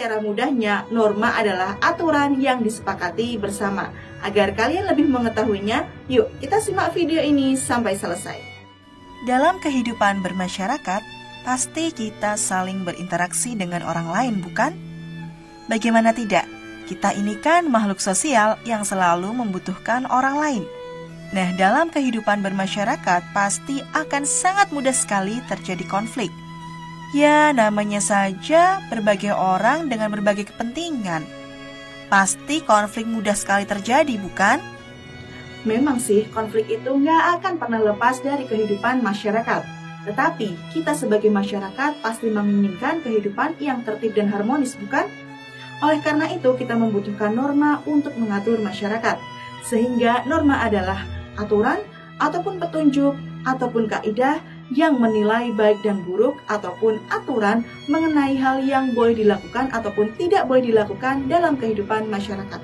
secara mudahnya, norma adalah aturan yang disepakati bersama. Agar kalian lebih mengetahuinya, yuk kita simak video ini sampai selesai. Dalam kehidupan bermasyarakat, pasti kita saling berinteraksi dengan orang lain, bukan? Bagaimana tidak? Kita ini kan makhluk sosial yang selalu membutuhkan orang lain. Nah, dalam kehidupan bermasyarakat pasti akan sangat mudah sekali terjadi konflik. Ya, namanya saja berbagai orang dengan berbagai kepentingan. Pasti konflik mudah sekali terjadi, bukan? Memang sih, konflik itu nggak akan pernah lepas dari kehidupan masyarakat. Tetapi, kita sebagai masyarakat pasti menginginkan kehidupan yang tertib dan harmonis, bukan? Oleh karena itu, kita membutuhkan norma untuk mengatur masyarakat. Sehingga norma adalah aturan, ataupun petunjuk, ataupun kaidah yang menilai baik dan buruk, ataupun aturan mengenai hal yang boleh dilakukan ataupun tidak boleh dilakukan dalam kehidupan masyarakat.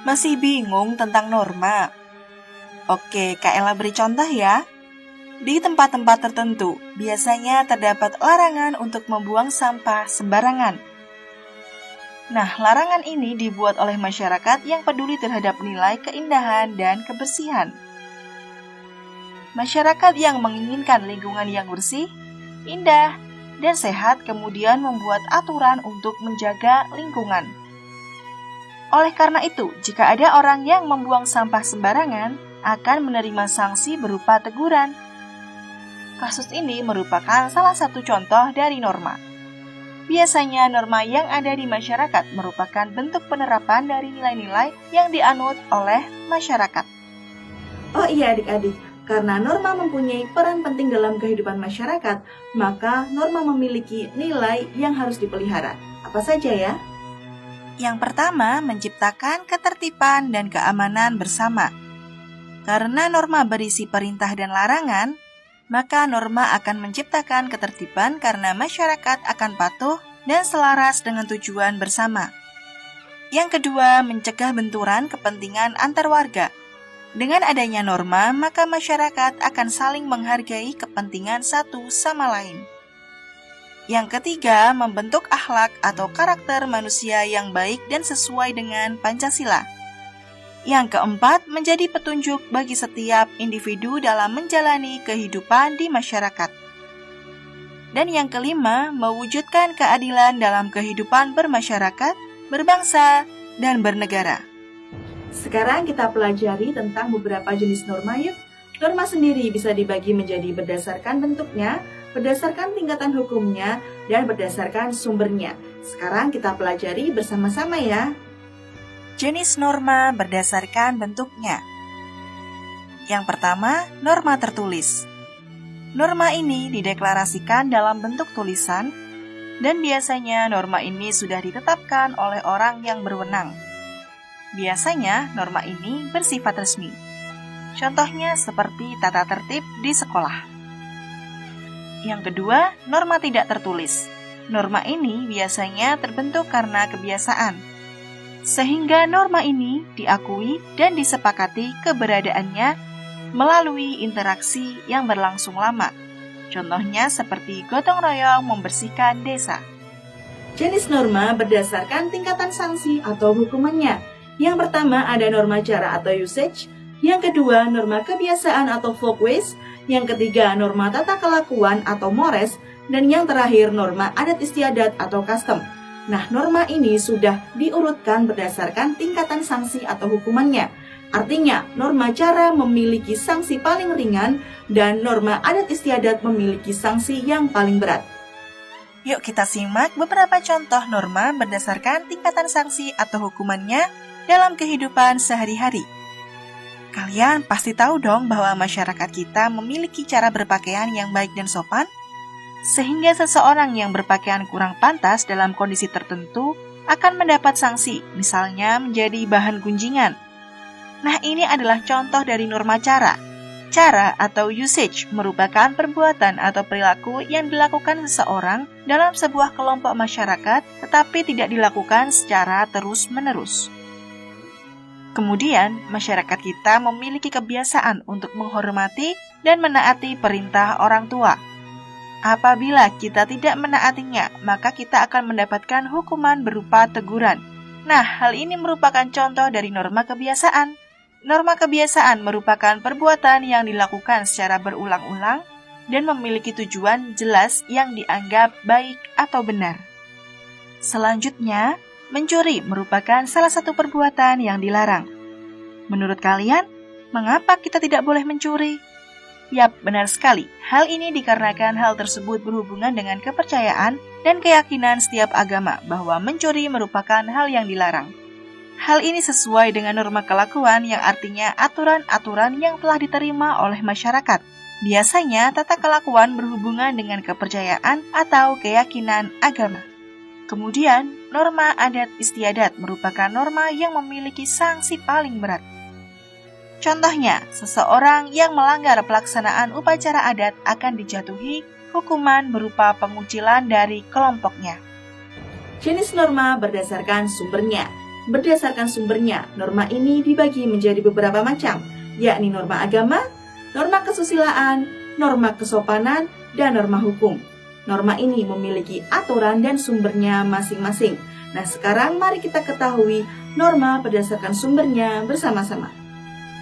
Masih bingung tentang norma? Oke, Kak Ella beri contoh ya. Di tempat-tempat tertentu, biasanya terdapat larangan untuk membuang sampah sembarangan. Nah, larangan ini dibuat oleh masyarakat yang peduli terhadap nilai keindahan dan kebersihan. Masyarakat yang menginginkan lingkungan yang bersih, indah, dan sehat kemudian membuat aturan untuk menjaga lingkungan. Oleh karena itu, jika ada orang yang membuang sampah sembarangan, akan menerima sanksi berupa teguran. Kasus ini merupakan salah satu contoh dari norma. Biasanya norma yang ada di masyarakat merupakan bentuk penerapan dari nilai-nilai yang dianut oleh masyarakat. Oh iya adik-adik, karena norma mempunyai peran penting dalam kehidupan masyarakat, maka norma memiliki nilai yang harus dipelihara. Apa saja ya? Yang pertama, menciptakan ketertiban dan keamanan bersama. Karena norma berisi perintah dan larangan, maka norma akan menciptakan ketertiban karena masyarakat akan patuh dan selaras dengan tujuan bersama. Yang kedua, mencegah benturan kepentingan antar warga. Dengan adanya norma, maka masyarakat akan saling menghargai kepentingan satu sama lain. Yang ketiga, membentuk akhlak atau karakter manusia yang baik dan sesuai dengan Pancasila. Yang keempat, menjadi petunjuk bagi setiap individu dalam menjalani kehidupan di masyarakat. Dan yang kelima, mewujudkan keadilan dalam kehidupan bermasyarakat, berbangsa, dan bernegara. Sekarang kita pelajari tentang beberapa jenis norma yuk. Norma sendiri bisa dibagi menjadi berdasarkan bentuknya, berdasarkan tingkatan hukumnya, dan berdasarkan sumbernya. Sekarang kita pelajari bersama-sama ya. Jenis norma berdasarkan bentuknya. Yang pertama, norma tertulis. Norma ini dideklarasikan dalam bentuk tulisan, dan biasanya norma ini sudah ditetapkan oleh orang yang berwenang. Biasanya, norma ini bersifat resmi. Contohnya seperti tata tertib di sekolah. Yang kedua, norma tidak tertulis. Norma ini biasanya terbentuk karena kebiasaan, sehingga norma ini diakui dan disepakati keberadaannya melalui interaksi yang berlangsung lama. Contohnya seperti gotong royong membersihkan desa. Jenis norma berdasarkan tingkatan sanksi atau hukumannya. Yang pertama ada norma cara atau usage, yang kedua norma kebiasaan atau folkways, yang ketiga norma tata kelakuan atau mores, dan yang terakhir norma adat istiadat atau custom. Nah, norma ini sudah diurutkan berdasarkan tingkatan sanksi atau hukumannya. Artinya, norma cara memiliki sanksi paling ringan dan norma adat istiadat memiliki sanksi yang paling berat. Yuk kita simak beberapa contoh norma berdasarkan tingkatan sanksi atau hukumannya dalam kehidupan sehari-hari. Kalian pasti tahu dong bahwa masyarakat kita memiliki cara berpakaian yang baik dan sopan, sehingga seseorang yang berpakaian kurang pantas dalam kondisi tertentu akan mendapat sanksi, misalnya menjadi bahan gunjingan. Nah, ini adalah contoh dari norma cara. Cara atau usage merupakan perbuatan atau perilaku yang dilakukan seseorang dalam sebuah kelompok masyarakat, tetapi tidak dilakukan secara terus-menerus. Kemudian, masyarakat kita memiliki kebiasaan untuk menghormati dan menaati perintah orang tua. Apabila kita tidak menaatinya, maka kita akan mendapatkan hukuman berupa teguran. Nah, hal ini merupakan contoh dari norma kebiasaan. Norma kebiasaan merupakan perbuatan yang dilakukan secara berulang-ulang dan memiliki tujuan jelas yang dianggap baik atau benar. Selanjutnya, mencuri merupakan salah satu perbuatan yang dilarang. Menurut kalian, mengapa kita tidak boleh mencuri? Yap, benar sekali. Hal ini dikarenakan hal tersebut berhubungan dengan kepercayaan dan keyakinan setiap agama bahwa mencuri merupakan hal yang dilarang. Hal ini sesuai dengan norma kelakuan yang artinya aturan-aturan yang telah diterima oleh masyarakat. Biasanya, tata kelakuan berhubungan dengan kepercayaan atau keyakinan agama. Kemudian, norma adat istiadat merupakan norma yang memiliki sanksi paling berat. Contohnya, seseorang yang melanggar pelaksanaan upacara adat akan dijatuhi hukuman berupa pengucilan dari kelompoknya. Jenis norma berdasarkan sumbernya. Berdasarkan sumbernya, norma ini dibagi menjadi beberapa macam, yakni norma agama, norma kesusilaan, norma kesopanan, dan norma hukum. Norma ini memiliki aturan dan sumbernya masing-masing. Nah, sekarang mari kita ketahui norma berdasarkan sumbernya bersama-sama.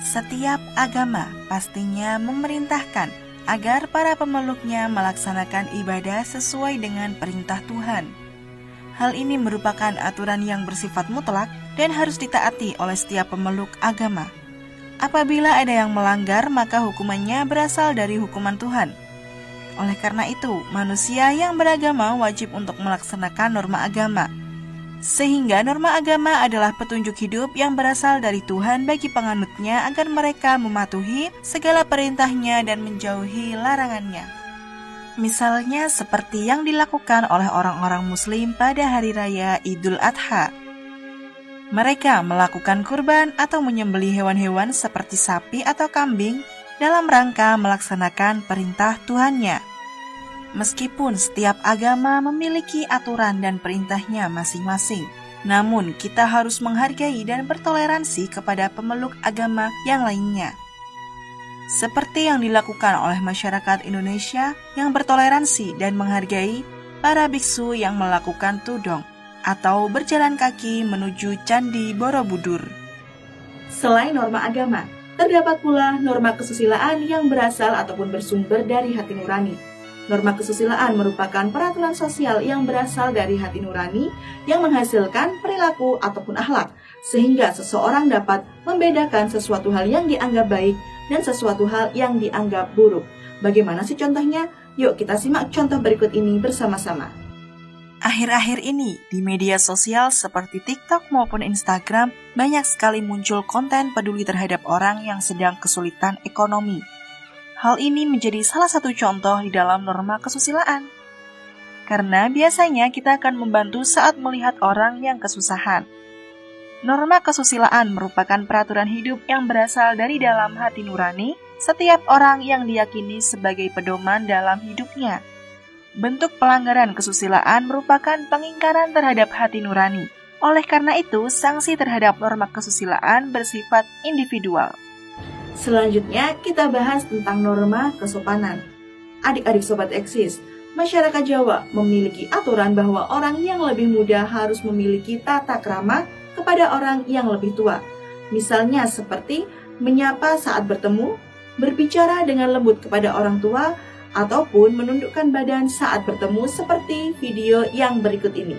Setiap agama pastinya memerintahkan agar para pemeluknya melaksanakan ibadah sesuai dengan perintah Tuhan. Hal ini merupakan aturan yang bersifat mutlak dan harus ditaati oleh setiap pemeluk agama. Apabila ada yang melanggar, maka hukumannya berasal dari hukuman Tuhan. Oleh karena itu, manusia yang beragama wajib untuk melaksanakan norma agama. Sehingga norma agama adalah petunjuk hidup yang berasal dari Tuhan bagi penganutnya agar mereka mematuhi segala perintahnya dan menjauhi larangannya. Misalnya seperti yang dilakukan oleh orang-orang Muslim pada hari raya Idul Adha. Mereka melakukan kurban atau menyembelih hewan-hewan seperti sapi atau kambing dalam rangka melaksanakan perintah Tuhannya. Meskipun setiap agama memiliki aturan dan perintahnya masing-masing, namun kita harus menghargai dan bertoleransi kepada pemeluk agama yang lainnya. Seperti yang dilakukan oleh masyarakat Indonesia yang bertoleransi dan menghargai para biksu yang melakukan tudong atau berjalan kaki menuju Candi Borobudur. Selain norma agama, terdapat pula norma kesusilaan yang berasal ataupun bersumber dari hati nurani. Norma kesusilaan merupakan peraturan sosial yang berasal dari hati nurani yang menghasilkan perilaku ataupun akhlak, sehingga seseorang dapat membedakan sesuatu hal yang dianggap baik dan sesuatu hal yang dianggap buruk. Bagaimana sih contohnya? Yuk kita simak contoh berikut ini bersama-sama. Akhir-akhir ini, di media sosial seperti TikTok maupun Instagram, banyak sekali muncul konten peduli terhadap orang yang sedang kesulitan ekonomi. Hal ini menjadi salah satu contoh di dalam norma kesusilaan. Karena biasanya kita akan membantu saat melihat orang yang kesusahan. Norma kesusilaan merupakan peraturan hidup yang berasal dari dalam hati nurani setiap orang yang diyakini sebagai pedoman dalam hidupnya. Bentuk pelanggaran kesusilaan merupakan pengingkaran terhadap hati nurani. Oleh karena itu, sanksi terhadap norma kesusilaan bersifat individual. Selanjutnya, kita bahas tentang norma kesopanan. Adik-adik Sobat Eksis, masyarakat Jawa memiliki aturan bahwa orang yang lebih muda harus memiliki tata krama kepada orang yang lebih tua. Misalnya seperti menyapa saat bertemu, berbicara dengan lembut kepada orang tua, ataupun menundukkan badan saat bertemu seperti video yang berikut ini.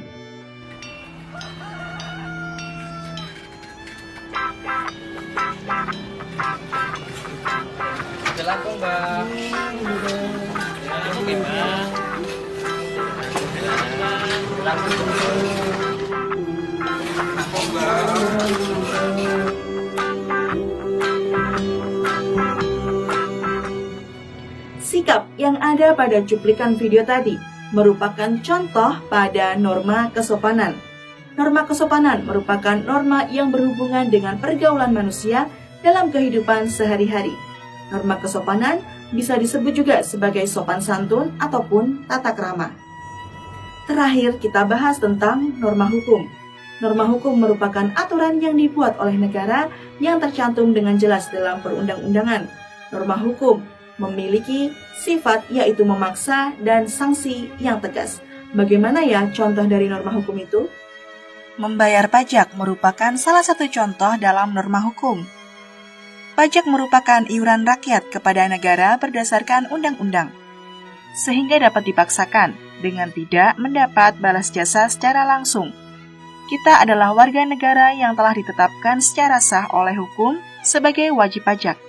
Jelangkung, Mbak. Oke, Mbak. Sikap yang ada pada cuplikan video tadi merupakan contoh pada norma kesopanan. Norma kesopanan merupakan norma yang berhubungan dengan pergaulan manusia dalam kehidupan sehari-hari. Norma kesopanan bisa disebut juga sebagai sopan santun ataupun tata krama. Terakhir, kita bahas tentang norma hukum. Norma hukum merupakan aturan yang dibuat oleh negara yang tercantum dengan jelas dalam perundang-undangan. Norma hukum memiliki sifat yaitu memaksa dan sanksi yang tegas. Bagaimana ya contoh dari norma hukum itu? Membayar pajak merupakan salah satu contoh dalam norma hukum. Pajak merupakan iuran rakyat kepada negara berdasarkan undang-undang, sehingga dapat dipaksakan dengan tidak mendapat balas jasa secara langsung. Kita adalah warga negara yang telah ditetapkan secara sah oleh hukum sebagai wajib pajak.